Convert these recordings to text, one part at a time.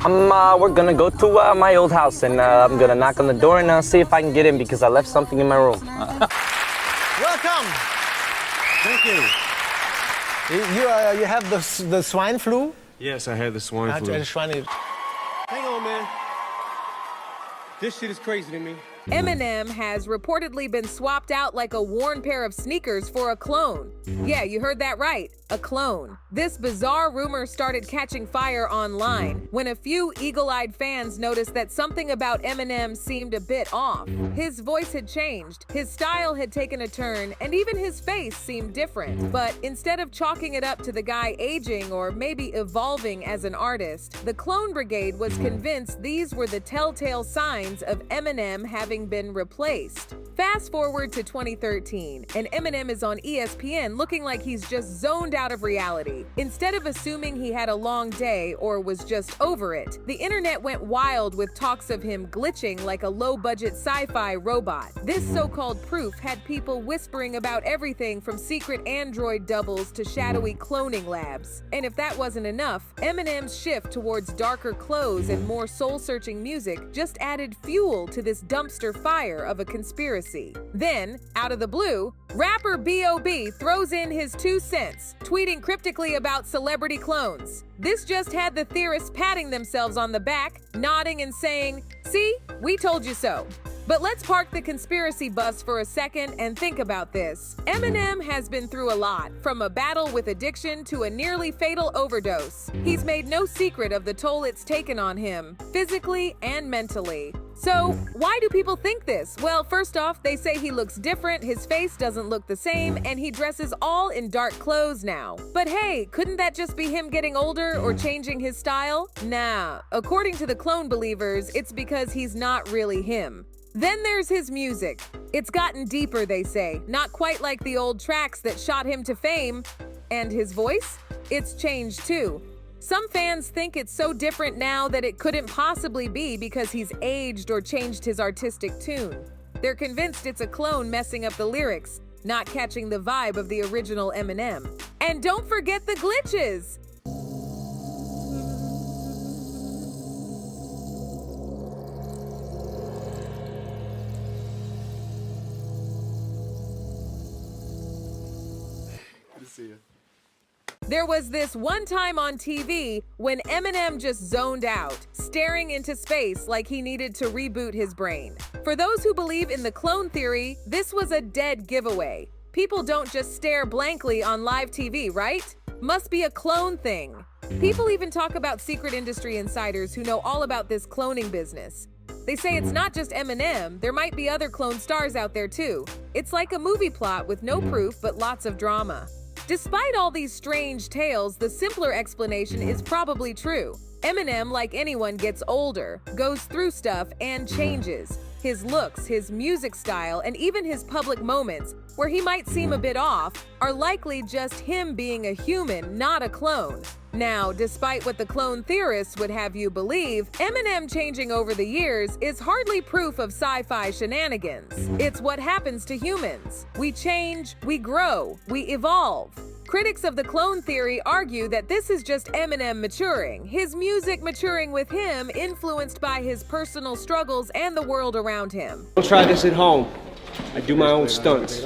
We're gonna go to my old house, and I'm gonna knock on the door and see if I can get in because I left something in my room. Welcome. Thank you. You have the swine flu? Yes, I had the swine flu. Hang on, man. This shit is crazy to me. Eminem has reportedly been swapped out like a worn pair of sneakers for a clone. Yeah, you heard that right, a clone. This bizarre rumor started catching fire online when a few eagle-eyed fans noticed that something about Eminem seemed a bit off. His voice had changed, his style had taken a turn, and even his face seemed different. But instead of chalking it up to the guy aging or maybe evolving as an artist, the Clone Brigade was convinced these were the telltale signs of Eminem having been replaced. Fast forward to 2013, and Eminem is on ESPN looking like he's just zoned out of reality. Instead of assuming he had a long day or was just over it, the internet went wild with talks of him glitching like a low-budget sci-fi robot. This so-called proof had people whispering about everything from secret android doubles to shadowy cloning labs. And if that wasn't enough, Eminem's shift towards darker clothes and more soul-searching music just added fuel to this dumpster fire of a conspiracy. Then, out of the blue, rapper B.O.B. throws in his 2 cents, tweeting cryptically about celebrity clones. This just had the theorists patting themselves on the back, nodding and saying, "See, we told you so." But let's park the conspiracy bus for a second and think about this. Eminem has been through a lot, from a battle with addiction to a nearly fatal overdose. He's made no secret of the toll it's taken on him, physically and mentally. So, why do people think this? Well, first off, they say he looks different, his face doesn't look the same, and he dresses all in dark clothes now. But hey, couldn't that just be him getting older or changing his style? Nah, according to the clone believers, it's because he's not really him. Then there's his music. It's gotten deeper, they say, not quite like the old tracks that shot him to fame. And his voice? It's changed too. Some fans think it's so different now that it couldn't possibly be because he's aged or changed his artistic tune. They're convinced it's a clone messing up the lyrics, not catching the vibe of the original Eminem. And don't forget the glitches! Good to see you. There was this one time on TV when Eminem just zoned out, staring into space like he needed to reboot his brain. For those who believe in the clone theory, this was a dead giveaway. People don't just stare blankly on live TV, right? Must be a clone thing. People even talk about secret industry insiders who know all about this cloning business. They say it's not just Eminem, there might be other clone stars out there too. It's like a movie plot with no proof but lots of drama. Despite all these strange tales, the simpler explanation is probably true. Eminem, like anyone, gets older, goes through stuff, and changes. His looks, his music style, and even his public moments, where he might seem a bit off, are likely just him being a human, not a clone. Now, despite what the clone theorists would have you believe, Eminem changing over the years is hardly proof of sci-fi shenanigans. It's what happens to humans. We change, we grow, we evolve. Critics of the clone theory argue that this is just Eminem maturing, his music maturing with him, influenced by his personal struggles and the world around him. Don't try this at home. I do my own stunts.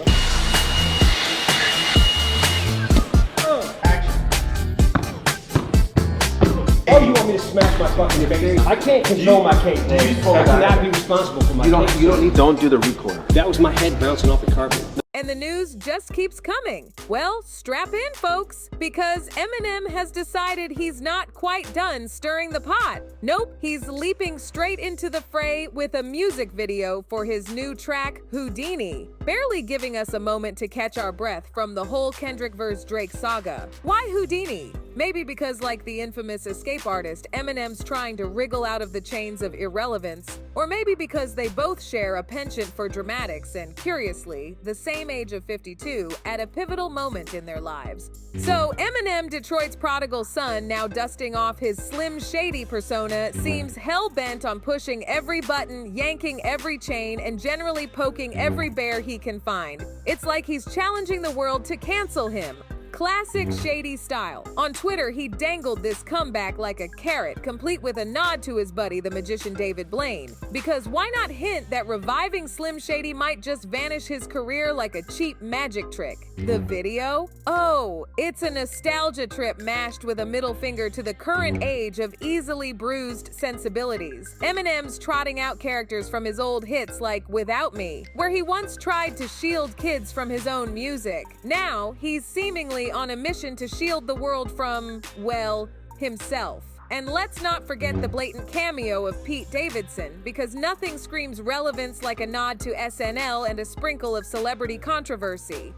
Oh, you want me to smash my fucking face? I can't control my cake, bro. I cannot be responsible for my cake. Don't do the recoil. That was my head bouncing off the carpet. And the news just keeps coming. Well, strap in, folks, because Eminem has decided he's not quite done stirring the pot. Nope, he's leaping straight into the fray with a music video for his new track, Houdini, barely giving us a moment to catch our breath from the whole Kendrick vs. Drake saga. Why Houdini? Maybe because, like the infamous escape artist, Eminem's trying to wriggle out of the chains of irrelevance, or maybe because they both share a penchant for dramatics and, curiously, the same age of 52 at a pivotal moment in their lives. So Eminem, Detroit's prodigal son, now dusting off his Slim Shady persona, seems hell-bent on pushing every button, yanking every chain, and generally poking every bear he can find. It's like he's challenging the world to cancel him. Classic Shady style. On Twitter, he dangled this comeback like a carrot, complete with a nod to his buddy, the magician David Blaine. Because why not hint that reviving Slim Shady might just vanish his career like a cheap magic trick? The video? Oh, it's a nostalgia trip mashed with a middle finger to the current age of easily bruised sensibilities. Eminem's trotting out characters from his old hits like Without Me, where he once tried to shield kids from his own music. Now, he's seemingly on a mission to shield the world from, well, himself. And let's not forget the blatant cameo of Pete Davidson, because nothing screams relevance like a nod to SNL and a sprinkle of celebrity controversy.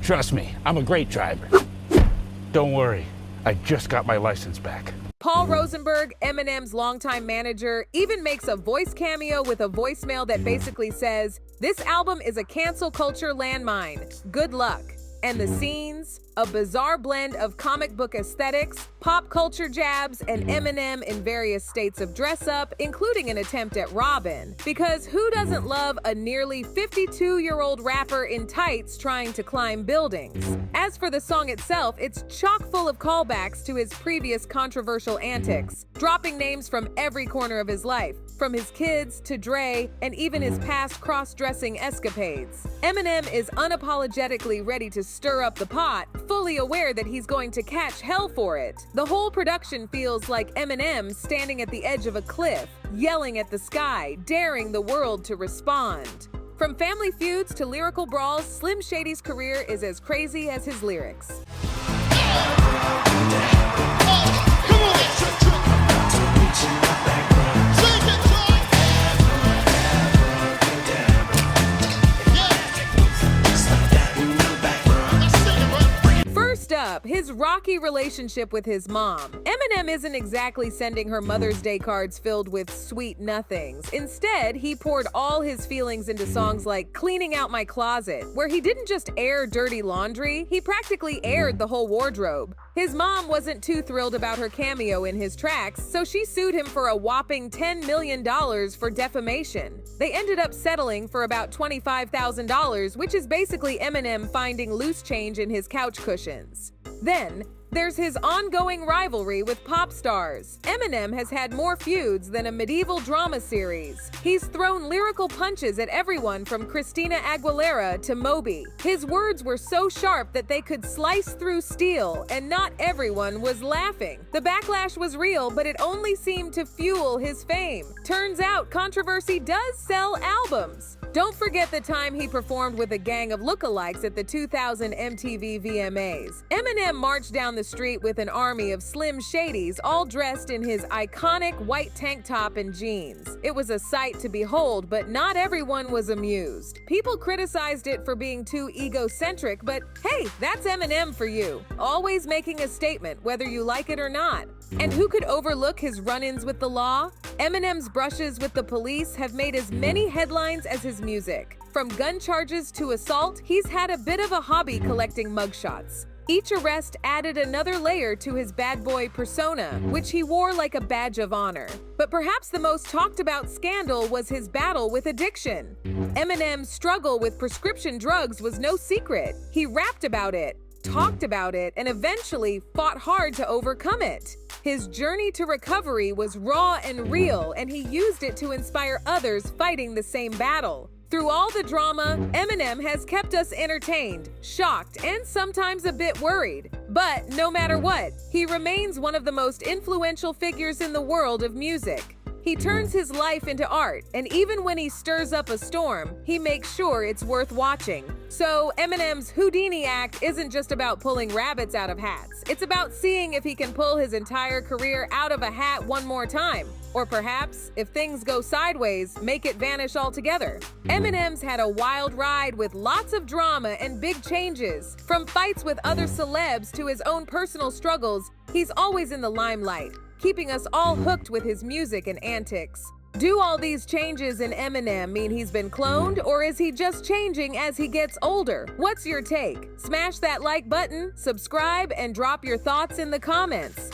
Trust me, I'm a great driver. Don't worry, I just got my license back. Paul Rosenberg, Eminem's longtime manager, even makes a voice cameo with a voicemail that basically says, "This album is a cancel culture landmine. Good luck." And the scenes? A bizarre blend of comic book aesthetics, pop culture jabs, and Eminem in various states of dress-up, including an attempt at Robin. Because who doesn't love a nearly 52-year-old rapper in tights trying to climb buildings? As for the song itself, it's chock full of callbacks to his previous controversial antics, dropping names from every corner of his life, from his kids to Dre, and even his past cross-dressing escapades. Eminem is unapologetically ready to stir up the pot, fully aware that he's going to catch hell for it. The whole production feels like Eminem standing at the edge of a cliff, yelling at the sky, daring the world to respond. From family feuds to lyrical brawls, Slim Shady's career is as crazy as his lyrics. First up, his rocky relationship with his mom. Eminem isn't exactly sending her Mother's Day cards filled with sweet nothings. Instead, he poured all his feelings into songs like Cleaning Out My Closet, where he didn't just air dirty laundry, he practically aired the whole wardrobe. His mom wasn't too thrilled about her cameo in his tracks, so she sued him for a whopping $10 million for defamation. They ended up settling for about $25,000, which is basically Eminem finding loose change in his couch cushions. Then, there's his ongoing rivalry with pop stars. Eminem has had more feuds than a medieval drama series. He's thrown lyrical punches at everyone from Christina Aguilera to Moby. His words were so sharp that they could slice through steel, and not everyone was laughing. The backlash was real, but it only seemed to fuel his fame. Turns out, controversy does sell albums. Don't forget the time he performed with a gang of lookalikes at the 2000 MTV VMAs. Eminem marched down the street with an army of Slim Shadys, all dressed in his iconic white tank top and jeans. It was a sight to behold, but not everyone was amused. People criticized it for being too egocentric, but hey, that's Eminem for you. Always making a statement, whether you like it or not. And who could overlook his run-ins with the law? Eminem's brushes with the police have made as many headlines as his music. From gun charges to assault, he's had a bit of a hobby collecting mugshots. Each arrest added another layer to his bad boy persona, which he wore like a badge of honor. But perhaps the most talked about scandal was his battle with addiction. Eminem's struggle with prescription drugs was no secret. He rapped about it, talked about it, and eventually fought hard to overcome it. His journey to recovery was raw and real, and he used it to inspire others fighting the same battle. Through all the drama, Eminem has kept us entertained, shocked, and sometimes a bit worried. But no matter what, he remains one of the most influential figures in the world of music. He turns his life into art, and even when he stirs up a storm, he makes sure it's worth watching. So Eminem's Houdini act isn't just about pulling rabbits out of hats. It's about seeing if he can pull his entire career out of a hat one more time. Or perhaps, if things go sideways, make it vanish altogether. Eminem's had a wild ride with lots of drama and big changes. From fights with other celebs to his own personal struggles, he's always in the limelight, keeping us all hooked with his music and antics. Do all these changes in Eminem mean he's been cloned, or is he just changing as he gets older? What's your take? Smash that like button, subscribe, and drop your thoughts in the comments.